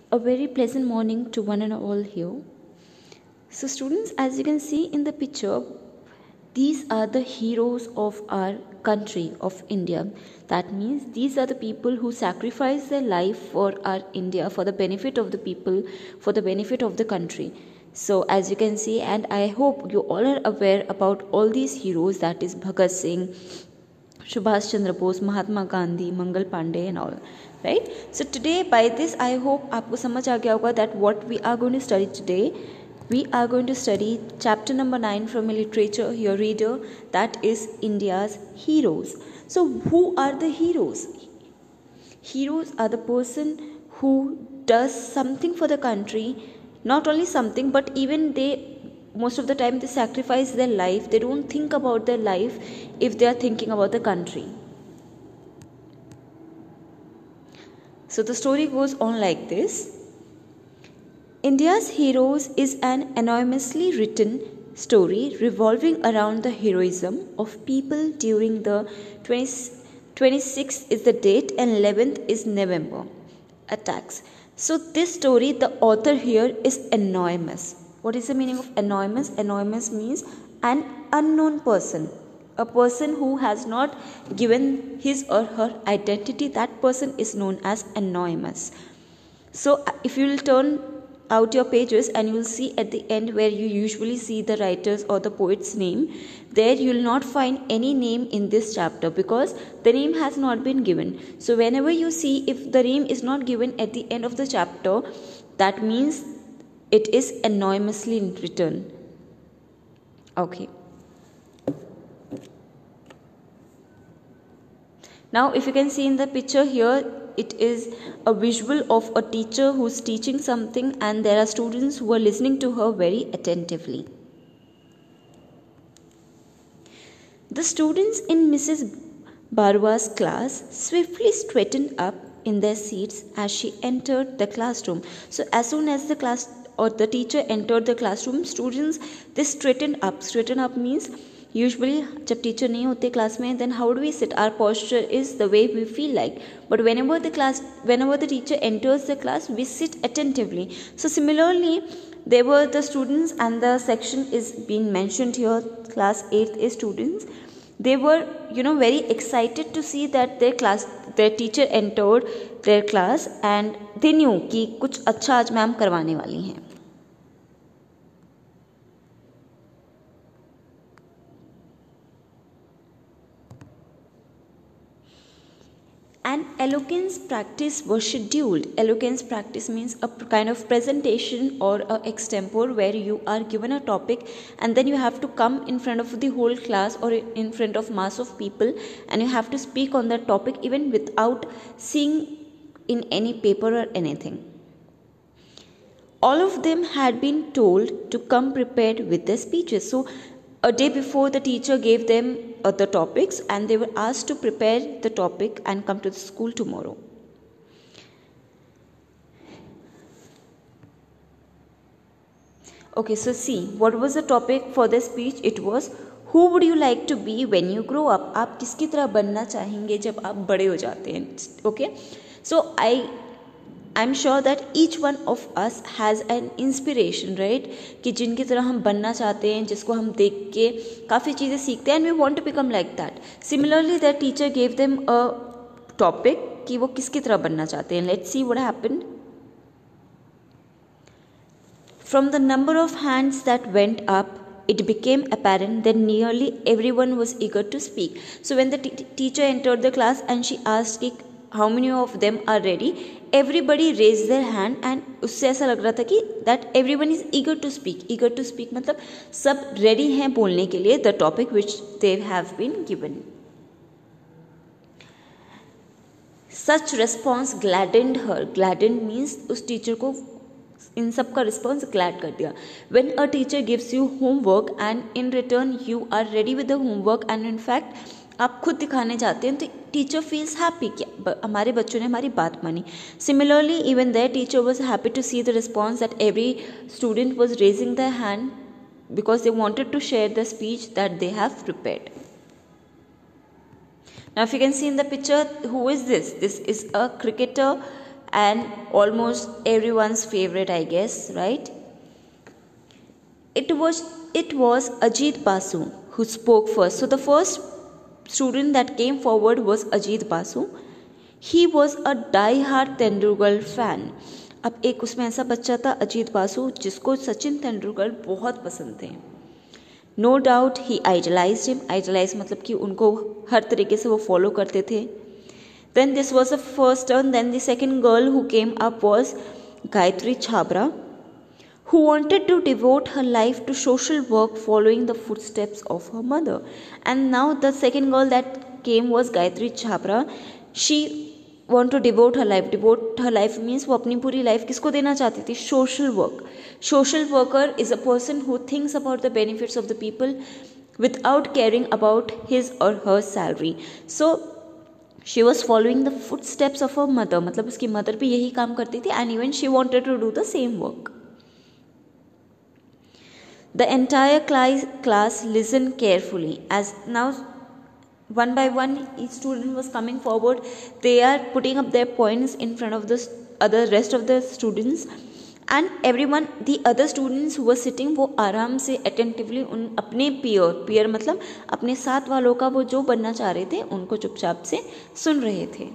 A very pleasant morning to one and all here. So students, as you can see in the picture, these are the heroes of our country of India. That means these are the people who sacrifice their life for our India, for the benefit of the people, for the benefit of the country. So as you can see, and I hope you all are aware about all these heroes, that is Bhagat Singh, Subhash Chandra Bose, Mahatma Gandhi, Mangal Pandey and all. Right? So today by this I hope आपको समझ आ गया होगा that what we are going to study today. We are going to study chapter number 9 from literature, your reader, that is India's heroes. So who are the heroes? Heroes are the person who does something for the country, not only something but even they most of the time they sacrifice their life. They don't think about their life if they are thinking about the country. So the story goes on like this. India's Heroes is an anonymously written story revolving around the heroism of people during the 26th is the date and 11th is November attacks. So this story, the author here is anonymous. What is the meaning of anonymous? Anonymous means an unknown person. A person who has not given his or her identity, that person is known as anonymous. So if you will turn out your pages and you will see at the end where you usually see the writer's or the poet's name, there you will not find any name in this chapter because the name has not been given. So whenever you see if the name is not given at the end of the chapter, that means it is anonymously written. Okay. Now if you can see in the picture here, it is a visual of a teacher who is teaching something and there are students who are listening to her very attentively. The students in Mrs. Barwa's class swiftly straightened up in their seats as she entered the classroom. So as soon as the class or the teacher entered the classroom, students they straightened up. Straighten up means usually जब teacher नहीं होते class में, then how do we sit? Our posture is the way we feel like. But whenever the teacher enters the class, we sit attentively. So similarly, there were the students and the section is being mentioned here. Class 8th is students. They were very excited to see that their teacher entered their class and they knew कि कुछ अच्छा आज ma'am करवाने वाली हैं. An eloquence practice was scheduled. Eloquence practice means a kind of presentation or a extempore where you are given a topic and then you have to come in front of the whole class or in front of mass of people and you have to speak on that topic even without seeing in any paper or anything. All of them had been told to come prepared with their speeches. So a day before the teacher gave them the topics and they were asked to prepare the topic and come to the school tomorrow. Okay, so see, what was the topic for the speech? It was, who would you like to be when you grow up? आप किसकी तरह बनना चाहेंगे जब आप बड़े हो जाते हैं? Okay, so I'm sure that each one of us has an inspiration, right? कि जिनकी तरह हम बनना चाहते हैं, जिसको हम देख के काफ़ी चीज़ें सीखते हैं and we want to become like that. Similarly, the teacher gave them a topic कि वो किसकी तरह बनना चाहते हैं. Let's see what happened. From the number of hands that went up, it became apparent that nearly everyone was eager to speak. So when the teacher entered the class and she asked how many of them are ready, everybody raised their hand and उससे ऐसा लग रहा था कि that everyone is eager to speak. Eager to speak मतलब सब ready हैं बोलने के लिए the topic which they have been given. Such response gladdened her. Gladdened means उस teacher को इन सब का response glad कर दिया. When a teacher gives you homework and in return you are ready with the homework and in fact आप खुद दिखाने जाते हैं तो टीचर फील्स हैप्पी कि हमारे बच्चों ने हमारी बात मानी. Similarly even their teacher was happy to see the response that every student was raising their hand because they wanted to share the speech that they have prepared. Now if you can see in the picture, who is this? This is a cricketer and almost everyone's favorite, I guess, right? It was Ajit Basu who spoke first. So the first student that came forward was Ajit Basu. He was a die-hard Tendulkar fan. अब एक उसमें ऐसा बच्चा था अजीत बासु जिसको सचिन तेंदुलकर बहुत पसंद थे. नो डाउट ही आइडलाइज्ड हिम. आइडलाइज मतलब कि उनको हर तरीके से वो फॉलो करते थे. Then this was the first turn. Then the second girl who came up was Gayatri Chhabra, who wanted to devote her life to social work following the footsteps of her mother. And now the second girl that came was Gayatri Chhabra. She wanted to devote her life. Devote her life means वो अपनी पूरी life किसको देना चाहती थी? Social work. Social worker is a person who thinks about the benefits of the people without caring about his or her salary. So she was following the footsteps of her mother. मतलब उसकी mother भी यही काम करती थी and even she wanted to do the same work. The entire class listened carefully as now one by one each student was coming forward. They are putting up their points in front of the rest of the students, and everyone, the other students who were sitting, वो आराम से attentively उन अपने peer मतलब अपने साथ वालों का वो जो बनना चाह रहे थे उनको चुपचाप से सुन रहे थे.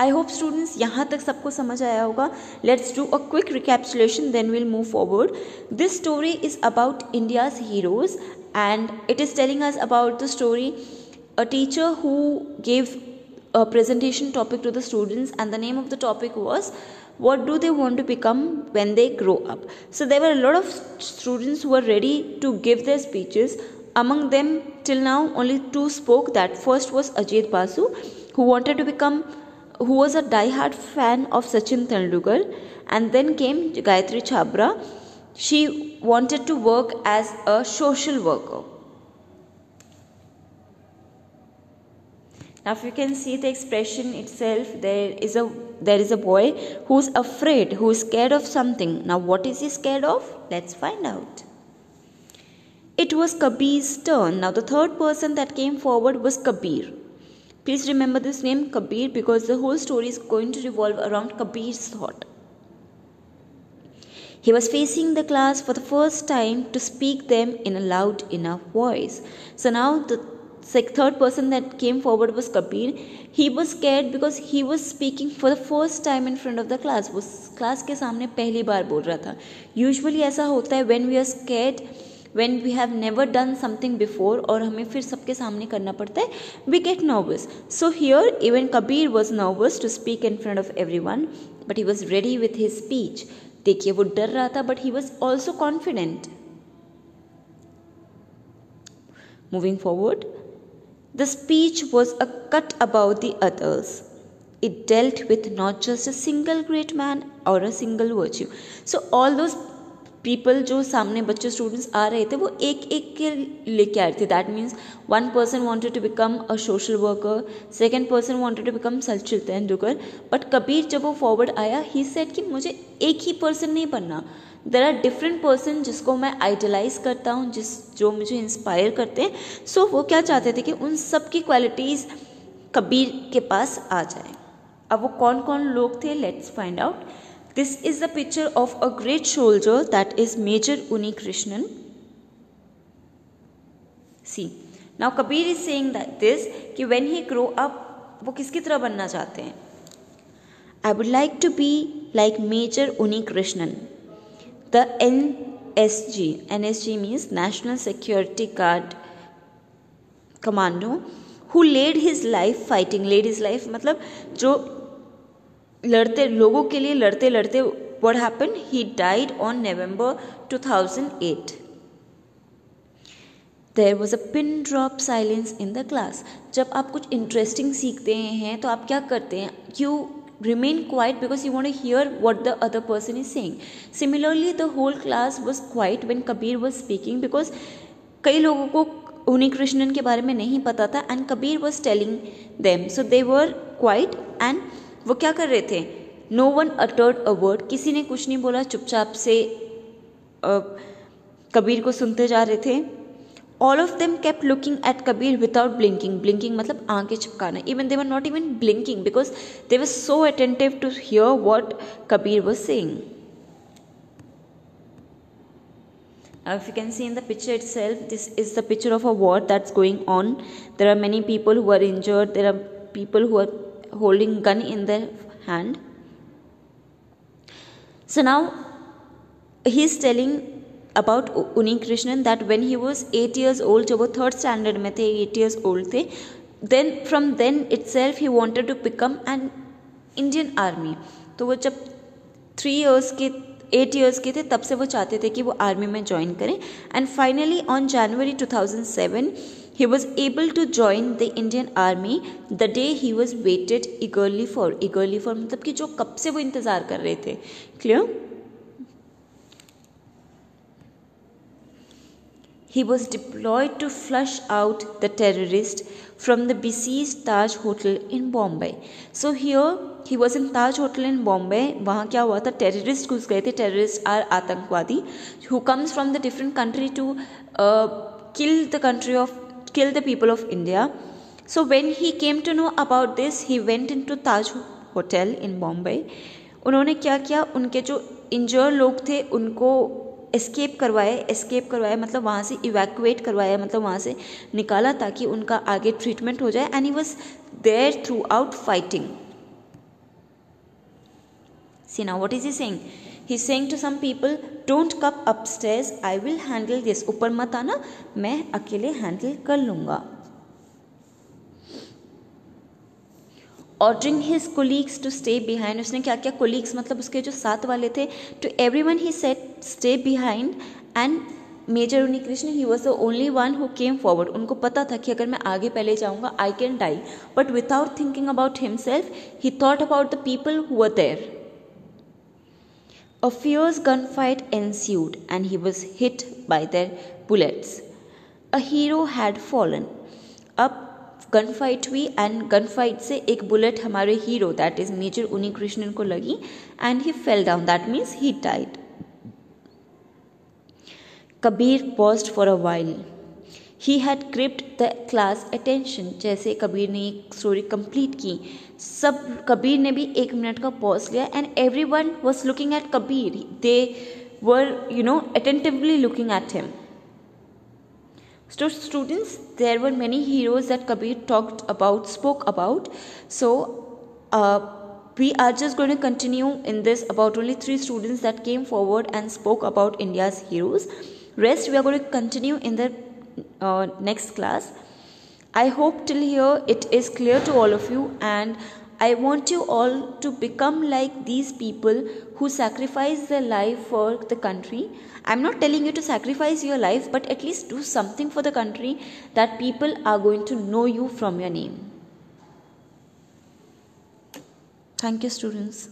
I hope students यहाँ तक सबको समझ आया होगा. Let's do a quick recapitulation, then we'll move forward. This story is about India's heroes, and it is telling us about the story a teacher who gave a presentation topic to the students, and the name of the topic was what do they want to become when they grow up. So there were a lot of students who were ready to give their speeches. Among them till now only 2 spoke. That first was Ajit Basu, who was a die-hard fan of Sachin Tendulkar, and then came Gayatri Chhabra. She wanted to work as a social worker. Now if you can see the expression itself, there is a boy who's afraid, who is scared of something. Now what is he scared of? Let's find out. It was Kabir's turn. Now the third person that came forward was Kabir. Please remember this name Kabir because the whole story is going to revolve around Kabir's thought. He was facing the class for the first time to speak them in a loud enough voice. So now the third person that came forward was Kabir. He was scared because he was speaking for the first time in front of the class. वो class के सामने पहली बार बोल रहा था. Usually ऐसा होता है when we are scared, when we have never done something before और हमें फिर सबके सामने करना पड़ता है, we get nervous. So here even Kabir was nervous to speak in front of everyone, but he was ready with his speech. देखिए वो डर रहा था but he was also confident. Moving forward, the speech was a cut above the others. It dealt with not just a single great man or a single virtue. So all those people जो सामने बच्चे students आ रहे थे वो एक एक के लेके आ रहे थे. That means one person wanted to become a social worker, second person wanted to become Sachin Tendulkar, but Kabir जब वो फॉरवर्ड आया ही सेड कि मुझे एक ही पर्सन नहीं बनना. देर आर डिफरेंट पर्सन जिसको मैं आइडलाइज करता हूँ, जो मुझे इंस्पायर करते हैं. सो वो क्या चाहते थे कि उन सब की क्वालिटीज़ कबीर के पास आ जाए. अब वो कौन कौन लोग थे, let's find out. This is the picture of a great soldier, that is Major Unikrishnan. See, now Kabir is saying that this कि when he grow up वो किसकी तरह बनना चाहते हैं. I would like to be like Major Unikrishnan, the NSG means National Security Guard Commando, who laid his life fighting. Laid his life मतलब जो लड़ते लोगों के लिए लड़ते लड़ते what happened, he died on November 2008. There was a pin drop silence in the class. जब आप कुछ इंटरेस्टिंग सीखते हैं तो आप क्या करते हैं, you remain quiet because you want to hear what the other person is saying. Similarly, the whole class was quiet when Kabir was speaking because कई लोगों को उनिकृष्णन के बारे में नहीं पता था and Kabir was telling them, so they were quiet and वो क्या कर रहे थे, no one uttered a word, किसी ने कुछ नहीं बोला, चुपचाप से कबीर को सुनते जा रहे थे. All of them kept looking at Kabir without blinking. Blinking मतलब आंखें चिपकाना. Even they were not even blinking because they were so attentive to hear what Kabir was saying. Now if you can see in the picture itself, this is the picture of a war that's going on. There are many people who are injured. There are people who are holding gun in their hand. So now he is telling about Uni Krishnan that when he was 8 years old, जब वो 3rd standard में थे, 8 years old थे, then from then itself he wanted to become an Indian army. तो वो जब 8 years के थे तब से वो चाहते थे कि वो आर्मी में ज्वाइन करें. And finally on January 2007 he was able to join the Indian army the day he was waited eagerly for. Eagerly for मतलब कि जो कब से वो इंतज़ार कर रहे थे. Clear? He was deployed to flush out the terrorist from the besieged Taj Hotel in Bombay. So here he was in Taj Hotel in Bombay. वहाँ क्या हुआ था? Terrorist घुस गए थे. Terrorists are आतंकवादी who comes from the different country to kill the people of India. So when he came to know about this, he went into Taj Hotel in Bombay. उन्होंने क्या किया? उनके जो इंजर्ड लोग थे उनको एस्केप करवाया मतलब वहाँ से इवैक्यूएट करवाया, मतलब वहाँ से निकाला ताकि उनका आगे ट्रीटमेंट हो जाए. And he was there throughout fighting. See now what is he saying? He is saying to some people, don't come upstairs, I will handle this. ऊपर मत आना, मैं अकेले हैंडल कर लूँगा. Ordering his colleagues to stay behind. उसने क्या किया? कोलीग्स मतलब उसके जो साथ वाले थे. To everyone he said stay behind. And major Unni Krishna, he was the only one who came forward. उनको पता था कि अगर मैं आगे पहले जाऊंगा I can die, but without thinking about himself he thought about the people who were there. A fierce gun fight ensued and he was hit by their bullets. A hero had fallen. अब gun fight हुई and gun fight से एक bullet हमारे hero that is major उनी कृष्णन को लगी and he fell down. That means he died. Kabir paused for a while. He had gripped the class attention. जैसे कबीर ने एक स्टोरी कंप्लीट की, सब कबीर ने भी 1 मिनट का पॉज लिया and everyone was looking at Kabir. They were attentively looking at him. So students, there were many heroes that Kabir spoke about. So we are just going to continue in this about only 3 students that came forward and spoke about India's heroes. Rest we are going to continue in the next class. I hope till here it is clear to all of you, and I want you all to become like these people who sacrifice their life for the country. I'm not telling you to sacrifice your life, but at least do something for the country that people are going to know you from your name. Thank you, students.